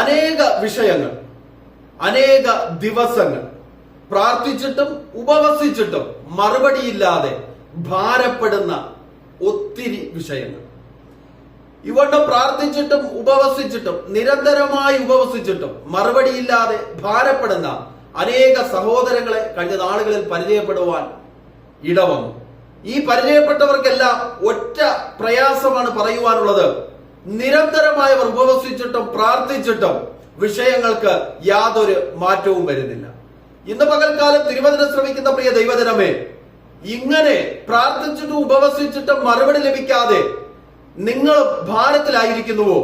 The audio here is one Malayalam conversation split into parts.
അനേക വിഷയങ്ങൾ, അനേക ദിവസങ്ങൾ പ്രാർത്ഥിച്ചിട്ടും ഉപവസിച്ചിട്ടും മറുപടിയില്ലാതെ ഭാരപ്പെടുന്ന ഒത്തിരി വിഷയങ്ങൾ. ഇവണ്ണം പ്രാർത്ഥിച്ചിട്ടും ഉപവസിച്ചിട്ടും നിരന്തരമായി ഉപവസിച്ചിട്ടും മറുപടിയില്ലാതെ ഭാരപ്പെടുന്ന അനേക സഹോദരങ്ങളെ കഴിഞ്ഞ നാളുകളിൽ പരിചയപ്പെടുവാൻ ഇടവന്നു. ഈ പരിചയപ്പെട്ടവർക്കെല്ലാം ഒറ്റ പ്രയാസമാണ് പറയുവാനുള്ളത്. നിരന്തരമായവർ ഉപവസിച്ചിട്ടും പ്രാർത്ഥിച്ചിട്ടും വിഷയങ്ങൾക്ക് യാതൊരു മാറ്റവും വരുന്നില്ല. ഇന്ന് പകൽക്കാലം തിരുവചനം ശ്രമിക്കുന്ന പ്രിയ ദൈവജനമേ, ഇങ്ങനെ പ്രാർത്ഥിച്ചിട്ടും ഉപവസിച്ചിട്ടും മറുപടി ലഭിക്കാതെ നിങ്ങൾ ഭാരത്തിലായിരിക്കുന്നുവോ?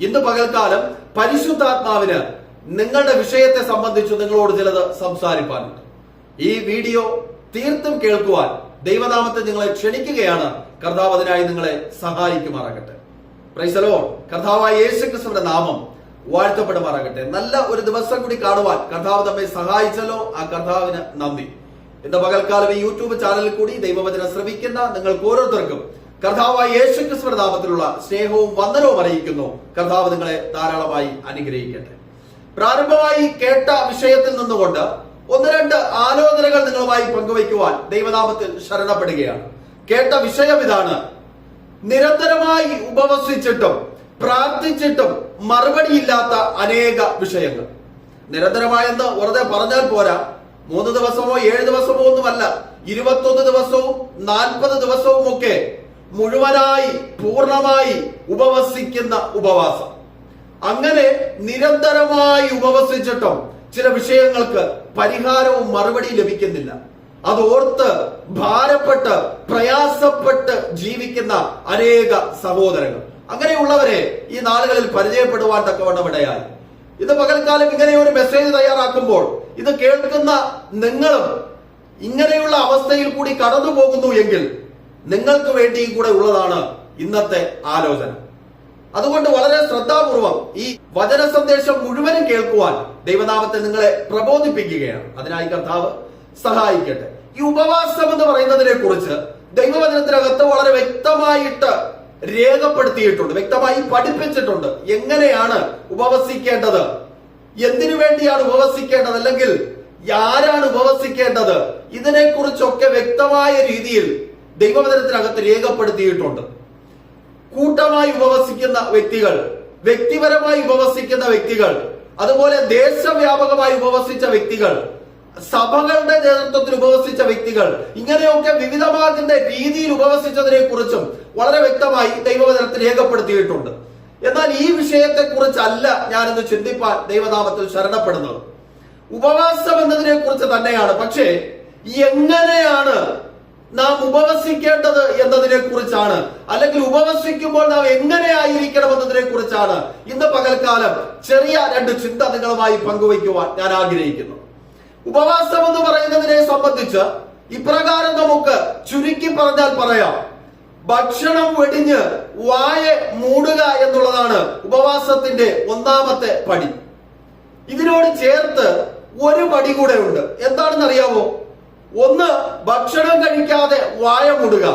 ഇന്ന് പകൽക്കാലം പരിശുദ്ധാത്മാവിന് നിങ്ങളുടെ വിഷയത്തെ സംബന്ധിച്ച് നിങ്ങളോട് ചിലത് സംസാരിപ്പാനുണ്ട്. ഈ വീഡിയോ തീർത്തും കേൾക്കുവാൻ ദൈവനാമത്തെ നിങ്ങളെ ക്ഷണിക്കുകയാണ്. കർത്താവ് അതിനായി നിങ്ങളെ സഹായിക്കുമാറാകട്ടെ. Praise the Lord. കർത്താവായ യേശുക്രിസ്തുവിന്റെ നാമം വാഴ്ത്തപ്പെടുമാറാകട്ടെ. നല്ല ഒരു ദിവസം കൂടി കാണുവാൻ കർത്താവ് നമ്മെ സഹായിച്ചല്ലോ. ആ കർത്താവിന് നന്ദി. ഇന്ന് പകൽക്കാലം ഈ യൂട്യൂബ് ചാനലിൽ കൂടി ദൈവവചനം ശ്രമിക്കുന്ന നിങ്ങൾക്ക് ഓരോരുത്തർക്കും കർത്താവായ യേശുക്രിസ്തുവിന്റെ നാമത്തിലുള്ള സ്നേഹവും വന്ദനവും അറിയിക്കുന്നു. കർത്താവ് നിങ്ങളെ ധാരാളമായി അനുഗ്രഹിക്കട്ടെ. പ്രാരംഭമായി കേട്ട വിഷയത്തിൽ നിന്നുകൊണ്ട് ഒന്ന് രണ്ട് ആലോചനകൾ നിങ്ങളുമായി പങ്കുവയ്ക്കുവാൻ ദൈവനാമത്തിൽ ശരണപ്പെടുകയാണ്. കേട്ട വിഷയം ഇതാണ്: നിരന്തരമായി ഉപവസിച്ചിട്ടും പ്രാർത്ഥിച്ചിട്ടും മറുപടിയില്ലാത്ത അനേക വിഷയങ്ങൾ. നിരന്തരമായെന്ന് വെറുതെ പറഞ്ഞാൽ പോരാ. 3 ദിവസമോ 7 ദിവസമോ ഒന്നുമല്ല, 21 ദിവസവും 40 ദിവസവും ഒക്കെ മുഴുവനായി പൂർണ്ണമായി ഉപവസിക്കുന്ന ഉപവാസം. അങ്ങനെ നിരന്തരമായി ഉപവസിച്ചിട്ടും ചില വിഷയങ്ങൾക്ക് പരിഹാരവും മറുപടി ലഭിക്കുന്നില്ല. അതോർത്ത് ഭാരപ്പെട്ട് പ്രയാസപ്പെട്ട് ജീവിക്കുന്ന അനേക സഹോദരങ്ങൾ, അങ്ങനെയുള്ളവരെ ഈ നാളുകളിൽ പരിചയപ്പെടുവാൻ തക്കവണ്ണം ഇടയായി. ഇത് പകൽക്കാലം ഇങ്ങനെ ഒരു മെസ്സേജ് തയ്യാറാക്കുമ്പോൾ ഇത് കേൾക്കുന്ന നിങ്ങളും ഇങ്ങനെയുള്ള അവസ്ഥയിൽ കൂടി കടന്നു പോകുന്നു എങ്കിൽ നിങ്ങൾക്ക് വേണ്ടിയും കൂടെ ഉള്ളതാണ് ഇന്നത്തെ ആലോചന. അതുകൊണ്ട് വളരെ ശ്രദ്ധാപൂർവം ഈ വചന സന്ദേശം മുഴുവനും കേൾക്കുവാൻ ദൈവനാമത്തെ നിങ്ങളെ പ്രബോധിപ്പിക്കുകയാണ്. അതിനായി കർത്താവ് സഹായിക്കട്ടെ. ഈ ഉപവാസം എന്ന് പറയുന്നതിനെ കുറിച്ച് ദൈവവചനത്തിനകത്ത് വളരെ വ്യക്തമായിട്ട് രേഖപ്പെടുത്തിയിട്ടുണ്ട്, വ്യക്തമായി പഠിപ്പിച്ചിട്ടുണ്ട്. എങ്ങനെയാണ് ഉപവസിക്കേണ്ടത്, എന്തിനു വേണ്ടിയാണ് ഉപവസിക്കേണ്ടത്, അല്ലെങ്കിൽ ആരാണ് ഉപവസിക്കേണ്ടത്, ഇതിനെക്കുറിച്ചൊക്കെ വ്യക്തമായ രീതിയിൽ ദൈവവചനത്തിനകത്ത് രേഖപ്പെടുത്തിയിട്ടുണ്ട്. കൂട്ടമായി ഉപവസിക്കുന്ന വ്യക്തികൾ, വ്യക്തിപരമായി ഉപവസിക്കുന്ന വ്യക്തികൾ, അതുപോലെ ദേശവ്യാപകമായി ഉപവസിച്ച വ്യക്തികൾ, സഭകളുടെ നേതൃത്വത്തിൽ ഉപവസിച്ച വ്യക്തികൾ, ഇങ്ങനെയൊക്കെ വിവിധമാകുന്ന രീതിയിൽ ഉപവസിച്ചതിനെ കുറിച്ചും വളരെ വ്യക്തമായി ദൈവവചനത്തിൽ രേഖപ്പെടുത്തിയിട്ടുണ്ട്. എന്നാൽ ഈ വിഷയത്തെ കുറിച്ചല്ല ഞാനിന്ന് ചിന്തിപ്പാൻ ദൈവനാമത്തിൽ ശരണപ്പെടുന്നത്. ഉപവാസം എന്നതിനെ കുറിച്ച് തന്നെയാണ്. പക്ഷേ എങ്ങനെയാണ് നാം ഉപവസിക്കേണ്ടത് എന്നതിനെ കുറിച്ചാണ്, അല്ലെങ്കിൽ ഉപവസിക്കുമ്പോൾ നാം എങ്ങനെയായിരിക്കണം എന്നതിനെ കുറിച്ചാണ് ഇന്ന് പകൽക്കാലം ചെറിയ 2 ചിന്ത നിങ്ങളുമായി പങ്കുവയ്ക്കുവാൻ ഞാൻ ആഗ്രഹിക്കുന്നു. ഉപവാസം എന്ന് പറയുന്നതിനെ സംബന്ധിച്ച് ഇപ്രകാരം നമുക്ക് ചുരുക്കി പറഞ്ഞാൽ പറയാം: ഭക്ഷണം വെടിഞ്ഞ് വായ മൂടുക എന്നുള്ളതാണ് ഉപവാസത്തിന്റെ ഒന്നാമത്തെ പടി. ഇതിനോട് ചേർത്ത് ഒരു പടി കൂടെ ഉണ്ട്. എന്താണെന്ന് അറിയാമോ? 1, ഭക്ഷണം കഴിക്കാതെ വായ മൂടുക.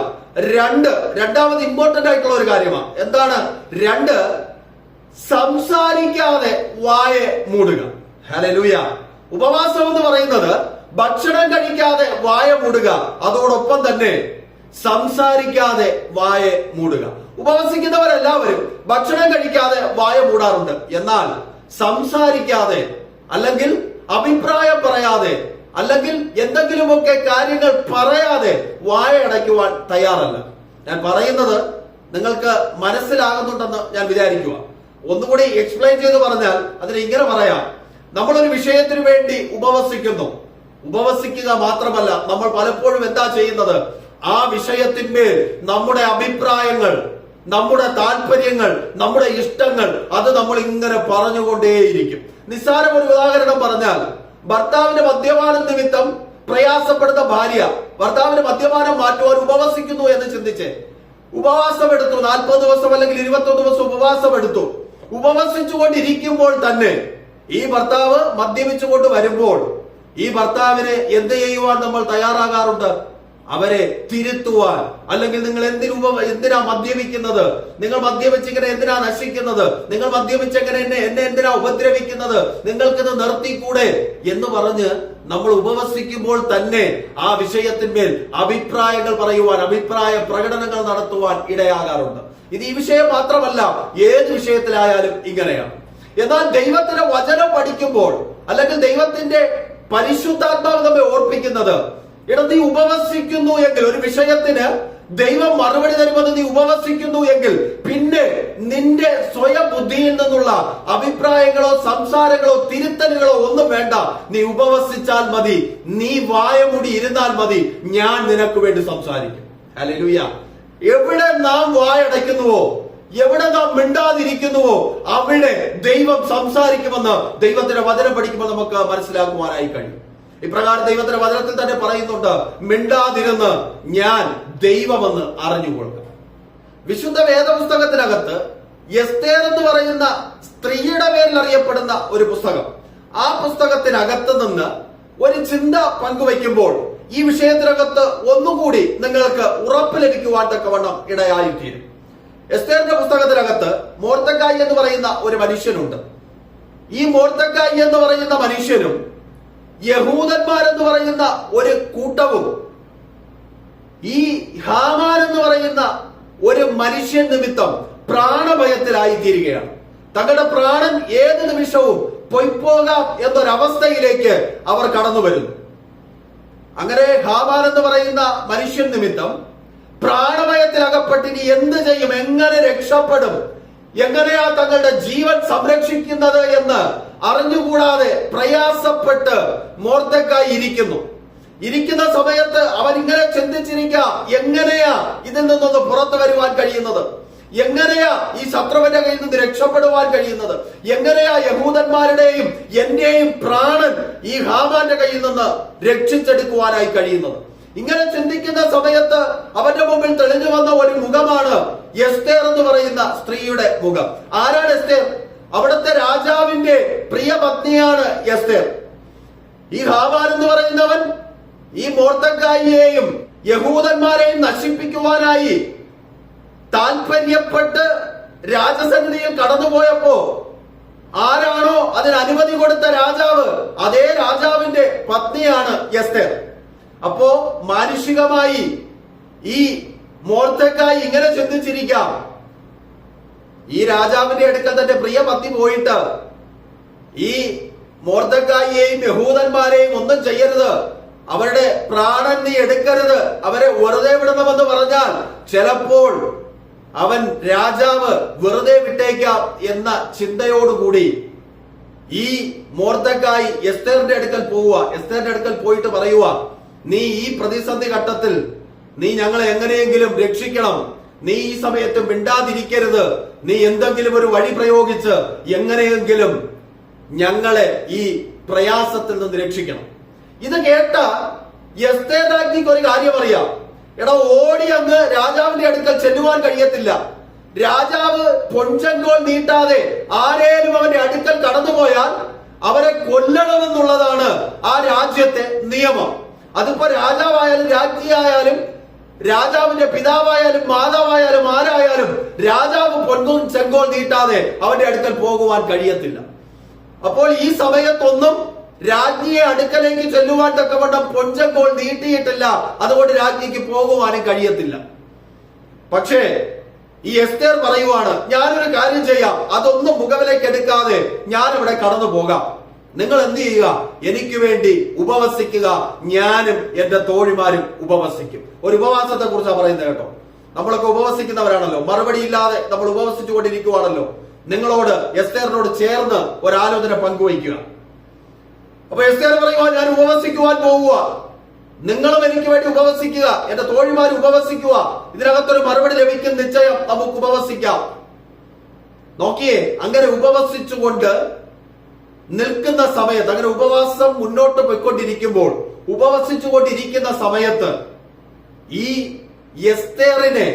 2, രണ്ടാമത് ഇമ്പോർട്ടന്റ് ആയിട്ടുള്ള ഒരു കാര്യമാണ്. എന്താണ് 2? സംസാരിക്കാതെ വായ മൂടുക. ഹല്ലേലൂയ. ഉപവാസം എന്ന് പറയുന്നത് ഭക്ഷണം കഴിക്കാതെ വായ മൂടുക, അതോടൊപ്പം തന്നെ സംസാരിക്കാതെ വായ മൂടുക. ഉപവസിക്കുന്നവരെല്ലാവരും ഭക്ഷണം കഴിക്കാതെ വായ മൂടാറുണ്ട്. എന്നാൽ സംസാരിക്കാതെ, അല്ലെങ്കിൽ അഭിപ്രായം പറയാതെ, അല്ലെങ്കിൽ എന്തെങ്കിലുമൊക്കെ കാര്യങ്ങൾ പറയാതെ വായ അടയ്ക്കുവാൻ തയ്യാറല്ല. ഞാൻ പറയുന്നത് നിങ്ങൾക്ക് മനസ്സിലാകുന്നുണ്ടെന്ന് ഞാൻ വിചാരിക്കുക. ഒന്നുകൂടി എക്സ്പ്ലെയിൻ ചെയ്ത് പറഞ്ഞാൽ അതിന് ഇങ്ങനെ പറയാം: നമ്മളൊരു വിഷയത്തിന് വേണ്ടി ഉപവസിക്കുന്നു. ഉപവസിക്കുക മാത്രമല്ല, നമ്മൾ പലപ്പോഴും എന്താ ചെയ്യുന്നത്? ആ വിഷയത്തിന്മേൽ നമ്മുടെ അഭിപ്രായങ്ങൾ, നമ്മുടെ താല്പര്യങ്ങൾ, നമ്മുടെ ഇഷ്ടങ്ങൾ, അത് നമ്മൾ ഇങ്ങനെ പറഞ്ഞുകൊണ്ടേയിരിക്കും. നിസ്സാരം ഒരു ഉദാഹരണം പറഞ്ഞാൽ, ഭർത്താവിന്റെ മദ്യപാനം നിമിത്തം പ്രയാസപ്പെടുന്ന ഭാര്യ ഭർത്താവിന്റെ മദ്യപാനം മാറ്റുവാൻ ഉപവസിക്കുന്നു എന്ന് ചിന്തിച്ച് ഉപവാസം എടുത്തു. 40 ദിവസം അല്ലെങ്കിൽ 21 ദിവസം ഉപവാസം എടുത്തു. ഉപവസിച്ചുകൊണ്ടിരിക്കുമ്പോൾ തന്നെ ഈ ഭർത്താവ് മദ്യപിച്ചുകൊണ്ട് വരുമ്പോൾ ഈ ഭർത്താവിനെ എന്ത് ചെയ്യുവാൻ നമ്മൾ തയ്യാറാകാറുണ്ട്? അവരെ തിരുത്തുവാൻ, അല്ലെങ്കിൽ നിങ്ങൾ എന്തിനാ മദ്യപിക്കുന്നത്, നിങ്ങൾ മദ്യപിച്ചിങ്ങനെ എന്തിനാ നശിക്കുന്നത്, നിങ്ങൾ മദ്യപിച്ചെങ്ങനെ എന്നെ എന്തിനാ ഉപദ്രവിക്കുന്നത്, നിങ്ങൾക്കിത് നിർത്തിക്കൂടെ എന്ന് പറഞ്ഞ് നമ്മൾ ഉപവസിക്കുമ്പോൾ തന്നെ ആ വിഷയത്തിന്മേൽ അഭിപ്രായങ്ങൾ പറയുവാൻ, അഭിപ്രായ പ്രകടനങ്ങൾ നടത്തുവാൻ ഇടയാകാറുണ്ട്. ഇത് ഈ വിഷയം മാത്രമല്ല, ഏത് വിഷയത്തിലായാലും ഇങ്ങനെയാണ്. എന്നാൽ ദൈവത്തിന്റെ വചനം പഠിക്കുമ്പോൾ, അല്ലെങ്കിൽ ദൈവത്തിന്റെ പരിശുദ്ധാത്മാവ് നമ്മെ ഓർപ്പിക്കുന്നത്, നീ ഉപവസിക്കുന്നു എങ്കിൽ, ഒരു വിഷയത്തിന് ദൈവം മറുപടി തരുമെന്ന് നീ ഉപവസിക്കുന്നു എങ്കിൽ, പിന്നെ നിന്റെ സ്വയം ബുദ്ധിയിൽ നിന്നുള്ള അഭിപ്രായങ്ങളോ സംസാരങ്ങളോ തിരുത്തലുകളോ ഒന്നും വേണ്ട. നീ ഉപവസിച്ചാൽ മതി, നീ വായമുടി ഇരുന്നാൽ മതി, ഞാൻ നിനക്ക് വേണ്ടി സംസാരിക്കും. ഹല്ലേലൂയ. എവിടെ നാം വായടയ്ക്കുന്നുവോ, എവിടെ നാം മിണ്ടാതിരിക്കുന്നുവോ, അവിടെ ദൈവം സംസാരിക്കുമെന്ന് ദൈവത്തിന്റെ വചനം പഠിക്കുമ്പോൾ നമുക്ക് മനസ്സിലാക്കുവാനായി കഴിയും. ഇപ്രകാരം ദൈവത്തിന്റെ വചനത്തിൽ തന്നെ പറയുന്നുണ്ട്, മിണ്ടാതിരുന്ന് ഞാൻ ദൈവമെന്ന് അറിഞ്ഞുകൊള്ളുക. വിശുദ്ധ വേദപുസ്തകത്തിനകത്ത് എസ്തേർ എന്ന് പറയുന്ന സ്ത്രീയുടെ പേരിൽ അറിയപ്പെടുന്ന ഒരു പുസ്തകം, ആ പുസ്തകത്തിനകത്ത് നിന്ന് ഒരു ചിന്ത പങ്കുവയ്ക്കുമ്പോൾ ഈ വിഷയത്തിനകത്ത് ഒന്നുകൂടി നിങ്ങൾക്ക് ഉറപ്പ് ലഭിക്കുവാൻ തക്കവണ്ണം ഇടയായിത്തീരും. എസ്തേറിന്റെ പുസ്തകത്തിനകത്ത് മൊർദെഖായി എന്ന് പറയുന്ന ഒരു മനുഷ്യനുണ്ട്. ഈ മൊർദെഖായി എന്ന് പറയുന്ന മനുഷ്യനും യഹൂദന്മാരെന്ന് പറയുന്ന ഒരു കൂട്ടവും ഈ ഹാമാൻ എന്ന് പറയുന്ന ഒരു മനുഷ്യൻ നിമിത്തം പ്രാണഭയത്തിലായി തീരുകയാണ്. തങ്ങളുടെ പ്രാണൻ ഏത് നിമിഷവും പൊയ്പോകാം എന്നൊരവസ്ഥയിലേക്ക് അവർ കടന്നു വരുന്നു. അങ്ങനെ ഹാമാൻ എന്ന് പറയുന്ന മനുഷ്യൻ നിമിത്തം പ്രാണഭയത്തിൽ അകപ്പെട്ടിനി എന്ത് ചെയ്യും, എങ്ങനെ രക്ഷപ്പെടും, എങ്ങനെയാ തങ്ങളുടെ ജീവൻ സംരക്ഷിക്കുന്നത് എന്ന് അറിഞ്ഞുകൂടാതെ പ്രയാസപ്പെട്ട് മൊർദെഖായി ഇരിക്കുന്ന സമയത്ത് അവൻ ഇങ്ങനെ ചിന്തിച്ചിരിക്കാം, എങ്ങനെയാ ഇതിൽ നിന്നൊന്ന് പുറത്തു വരുവാൻ കഴിയുന്നത്, എങ്ങനെയാ ഈ ശത്രുവിന്റെ കയ്യിൽ നിന്ന് രക്ഷപ്പെടുവാൻ കഴിയുന്നത്, എങ്ങനെയാ യഹൂദന്മാരുടെയും എന്റെയും പ്രാണൻ ഈ ഹാമാന്റെ കയ്യിൽ നിന്ന് രക്ഷിച്ചെടുക്കുവാനായി കഴിയുന്നത്. ഇങ്ങനെ ചിന്തിക്കുന്ന സമയത്ത് അവന്റെ മുമ്പിൽ തെളിഞ്ഞു വന്ന ഒരു മുഖമാണ് എസ്തേർ എന്ന് പറയുന്ന സ്ത്രീയുടെ മുഖം. ആരാണ് എസ്തേർ? അവിടുത്തെ രാജാവിന്റെ പ്രിയ പത്നിയാണ് എസ്തേർ. ഈ ഹാമാൻ എന്ന് പറയുന്നവൻ ഈ മൊർദെഖായിയെയും യഹൂദന്മാരെയും നശിപ്പിക്കുവാനായി താല്പര്യപ്പെട്ട് രാജസന്നിധിയിൽ കടന്നുപോയപ്പോ ആരാണോ അതിന് അനുമതി കൊടുത്ത രാജാവ്, അതേ രാജാവിന്റെ പത്നിയാണ് എസ്തേർ. അപ്പോ മാനുഷികമായി ഈ മൊർദെഖായി ഇങ്ങനെ ചിന്തിച്ചിരിക്കാം, ഈ രാജാവിന്റെ അടുക്കൽ തന്റെ പ്രിയ പത്നി പോയിട്ട് ഈ മൊർദെഖായിയെയും യഹൂദന്മാരെയും ഒന്നും ചെയ്യരുത്, അവരുടെ പ്രാണൻ നീ എടുക്കരുത്, അവരെ വെറുതെ വിടണമെന്ന് പറഞ്ഞാൽ ചിലപ്പോൾ അവൻ രാജാവ് വെറുതെ വിട്ടേക്കാം എന്ന ചിന്തയോടുകൂടി ഈ മൊർദെഖായി എസ്തേറിന്റെ അടുക്കൽ പോവുക. എസ്തേറിന്റെ അടുക്കൽ പോയിട്ട് പറയുക, നീ ഈ പ്രതിസന്ധി ഘട്ടത്തിൽ നീ ഞങ്ങളെ എങ്ങനെയെങ്കിലും രക്ഷിക്കണം, നീ ഈ സമയത്ത് മിണ്ടാതിരിക്കരുത്, നീ എന്തെങ്കിലും ഒരു വഴി പ്രയോഗിച്ച് എങ്ങനെയെങ്കിലും ഞങ്ങളെ ഈ പ്രയാസത്തിൽ നിന്ന് രക്ഷിക്കണം. ഇത് കേട്ട എസ്തേർ രാജ്ഞിക്ക് ഒരു കാര്യം അറിയാം, എടാ ഓടി അങ്ങ് രാജാവിന്റെ അടുക്കൽ ചെല്ലുവാൻ കഴിയത്തില്ല. രാജാവ് പൊൻചെങ്കോൽ നീട്ടാതെ ആരേലും അവന്റെ അടുക്കൽ കടന്നുപോയാൽ അവരെ കൊല്ലണമെന്നുള്ളതാണ് ആ രാജ്യത്തെ നിയമം. അതിപ്പോ രാജാവായാലും രാജ്ഞിയായാലും രാജാവിന്റെ പിതാവായാലും മാതാവായാലും ആരായാലും രാജാവ് പൊൻകും ചെങ്കോൽ നീട്ടാതെ അവന്റെ അടുക്കൽ പോകുവാൻ കഴിയത്തില്ല. അപ്പോൾ ഈ സമയത്തൊന്നും രാജ്ഞിയെ അടുക്കലേക്ക് ചെല്ലുവാൻ തക്കവണ്ണം പൊൻചെങ്കോൽ നീട്ടിയിട്ടില്ല, അതുകൊണ്ട് രാജ്ഞിക്ക് പോകുവാനും കഴിയത്തില്ല. പക്ഷേ ഈ എസ്തേർ പറയുവാണ്, ഞാനൊരു കാര്യം ചെയ്യാം, അതൊന്നും മുഖവിലേക്ക് എടുക്കാതെ ഞാൻ ഇവിടെ കടന്നു പോകാം, നിങ്ങൾ എന്ത് ചെയ്യുക, എനിക്ക് വേണ്ടി ഉപവസിക്കുക, ഞാനും എന്റെ തോഴിമാരും ഉപവസിക്കും. ഒരു ഉപവാസത്തെ കുറിച്ചാണ് പറയുന്നത് കേട്ടോ. നമ്മളൊക്കെ ഉപവസിക്കുന്നവരാണല്ലോ, മറുപടി ഇല്ലാതെ നമ്മൾ ഉപവസിച്ചു കൊണ്ടിരിക്കുവാണല്ലോ. നിങ്ങളോട് എസ്തേറിനോട് ചേർന്ന് ഒരാലോചന പങ്കുവയ്ക്കുക. അപ്പൊ എസ്തേർ പറയുക, ഞാൻ ഉപവസിക്കുവാൻ പോവുക, നിങ്ങളും എനിക്ക് വേണ്ടി ഉപവസിക്കുക, എന്റെ തോഴിമാരും ഉപവസിക്കുക, ഇതിനകത്തൊരു മറുപടി ലഭിക്കും നിശ്ചയം, നമുക്ക് ഉപവസിക്കാം. നോക്കിയേ, അങ്ങനെ ഉപവസിച്ചുകൊണ്ട് നിൽക്കുന്ന സമയത്ത്, അങ്ങനെ ഉപവാസം മുന്നോട്ട് പോയിക്കൊണ്ടിരിക്കുമ്പോൾ, ഉപവസിച്ചുകൊണ്ടിരിക്കുന്ന സമയത്ത് ഈ എസ്തേറിനെ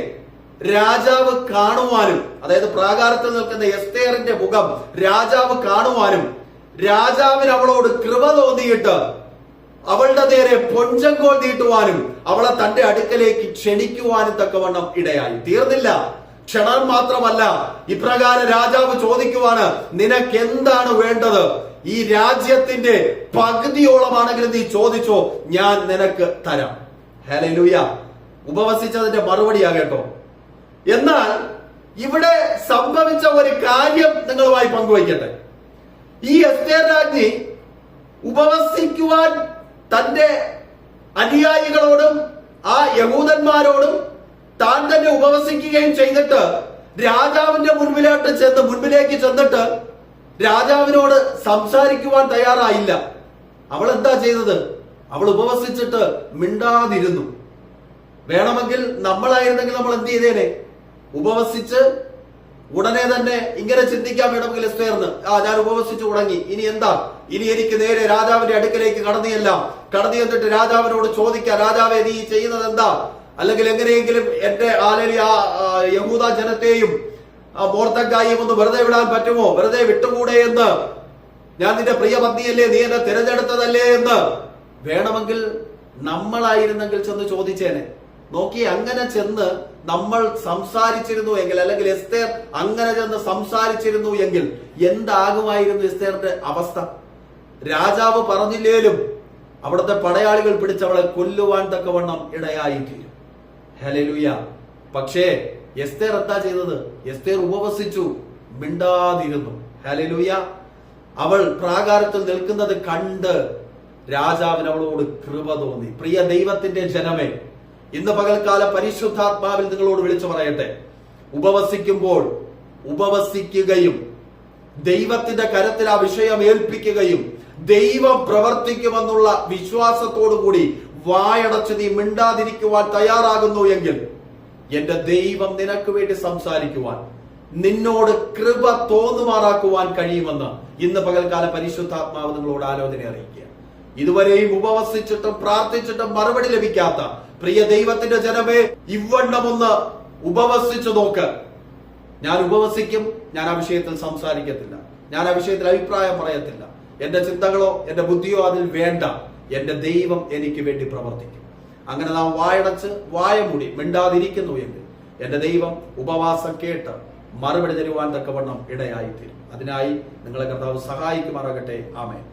രാജാവ് കാണുവാനും, അതായത് പ്രാകാരത്തിൽ നിൽക്കുന്ന എസ്തേറിന്റെ മുഖം രാജാവ് കാണുവാനും രാജാവിന് അവളോട് കൃപ തോന്നിയിട്ട് അവളുടെ നേരെ പൊഞ്ചങ്കോൽ നീട്ടുവാനും അവളെ തന്റെ അടുക്കലേക്ക് ക്ഷണിക്കുവാനും തക്കവണ്ണം ഇടയായി. തീർന്നില്ല. ക്ഷണം മാത്രമല്ല, ഇപ്രകാരം രാജാവ് ചോദിക്കുവാണ്, നിനക്ക് എന്താണ് വേണ്ടത്? ഈ രാജ്യത്തിന്റെ പകുതിയോളമാണെങ്കിലും നീ ചോദിച്ചോ, ഞാൻ നിനക്ക് തരാം. ഹല്ലേലൂയ. ഉപവസിച്ചതിന്റെ മറുപടിയാകട്ടോ. എന്നാൽ ഇവിടെ സംഭവിച്ച ഒരു കാര്യം നിങ്ങളുമായി പങ്കുവയ്ക്കട്ടെ. ഈ എസ്തേർ രാജ്ഞി ഉപവസിക്കുവാൻ തന്റെ അനുയായികളോടും ആ യഹൂദന്മാരോടും താൻ തന്നെ ഉപവസിക്കുകയും ചെയ്തിട്ട് രാജാവിന്റെ മുൻപിലേക്ക് ചെന്നിട്ട് രാജാവിനോട് സംസാരിക്കുവാൻ തയ്യാറായില്ല. അവൾ എന്താ ചെയ്തത്? അവൾ ഉപവസിച്ചിട്ട് മിണ്ടാതിരുന്നു. വേണമെങ്കിൽ നമ്മളായിരുന്നെങ്കിൽ നമ്മൾ എന്ത് ചെയ്തേനെ? ഉപവസിച്ച് ഉടനെ തന്നെ ഇങ്ങനെ ചിന്തിക്കാൻ വേണമെങ്കിൽ എസ്തേറിന്, ഞാൻ ഉപവസിച്ചു തുടങ്ങി, ഇനി എന്താ? ഇനി എനിക്ക് നേരെ രാജാവിന്റെ അടുക്കലേക്ക് കടന്നു ചെന്നിട്ട് രാജാവിനോട് ചോദിക്കാം, രാജാവേ നീ ചെയ്യുന്നത് എന്താ? അല്ലെങ്കിൽ എങ്ങനെയെങ്കിലും എന്റെ യഹൂദ ജനത്തെയും മോർദെഖായിയും ഒന്ന് വെറുതെ വിടാൻ പറ്റുമോ? വെറുതെ വിട്ടുകൂടെ എന്ന്, ഞാൻ നിന്റെ പ്രിയ പത്നിയല്ലേ, നീ എന്നെ തിരഞ്ഞെടുത്തതല്ലേ എന്ന് വേണമെങ്കിൽ നമ്മളായിരുന്നെങ്കിൽ ചെന്ന് ചോദിച്ചേനെ. നോക്കി, അങ്ങനെ ചെന്ന് നമ്മൾ സംസാരിച്ചിരുന്നു എങ്കിൽ, അല്ലെങ്കിൽ എസ്തേർ അങ്ങനെ ചെന്ന് സംസാരിച്ചിരുന്നു എങ്കിൽ എന്താകുമായിരുന്നു എസ്തേറിന്റെ അവസ്ഥ? രാജാവ് പറഞ്ഞില്ലേലും അവിടുത്തെ പടയാളികൾ പിടിച്ചവളെ കൊല്ലുവാൻ തക്കവണ്ണം ഇടയായിത്തീരും. ഹല്ലേലൂയ. പക്ഷേ എസ്തേർ എന്താ ചെയ്തത്? എസ്തേർ ഉപവസിച്ചു, മിണ്ടാതിരുന്നു. ഹല്ലേലൂയ. അവൾ പ്രാകാരത്തിൽ നിൽക്കുന്നത് കണ്ട് രാജാവിന് അവളോട് കൃപ തോന്നി. പ്രിയ ദൈവത്തിന്റെ ജനമേ, ഇന്ന് പകൽക്കാല പരിശുദ്ധാത്മാവിൽ നിങ്ങളോട് വിളിച്ചു പറയട്ടെ, ഉപവസിക്കുമ്പോൾ ഉപവസിക്കുകയും ദൈവത്തിന്റെ കരത്തിൽ ആ വിഷയം ഏൽപ്പിക്കുകയും ദൈവം പ്രവർത്തിക്കുമെന്നുള്ള വിശ്വാസത്തോടു കൂടി വായടച്ച് നീ മിണ്ടാതിരിക്കുവാൻ തയ്യാറാകുന്നു എങ്കിൽ എന്റെ ദൈവം നിനക്ക് വേണ്ടി സംസാരിക്കുവാൻ, നിന്നോട് കൃപ തോന്നുമാറാക്കുവാൻ കഴിയുമെന്ന് ഇന്ന് പകൽക്കാല പരിശുദ്ധാത്മാവ് നിങ്ങളോട് ആലോചന അറിയിക്കുക. ഇതുവരെയും ഉപവസിച്ചിട്ടും പ്രാർത്ഥിച്ചിട്ടും മറുപടി ലഭിക്കാത്ത പ്രിയ ദൈവത്തിന്റെ ജനമേ, ഇവണ്ണമൊന്ന് ഉപവസിച്ചു നോക്ക്. ഞാൻ ഉപവസിക്കും, ഞാൻ ആ വിഷയത്തിൽ സംസാരിക്കത്തില്ല, ഞാൻ ആ വിഷയത്തിൽ അഭിപ്രായം പറയത്തില്ല, എന്റെ ചിന്തകളോ എന്റെ ബുദ്ധിയോ അതിൽ വേണ്ട, എന്റെ ദൈവം എനിക്ക് വേണ്ടി പ്രവർത്തിക്കും. അങ്ങനെ നാം വായടച്ച് വായ മൂടി മിണ്ടാതിരിക്കുന്നു എങ്കിൽ എന്റെ ദൈവം ഉപവാസം കേട്ട് മറുപടി തരുവാൻ തക്കവണ്ണം ഇടയായിത്തീരും. അതിനായി നിങ്ങളെ കർത്താവ് സഹായിക്കുമാറാകട്ടെ. ആമേൻ.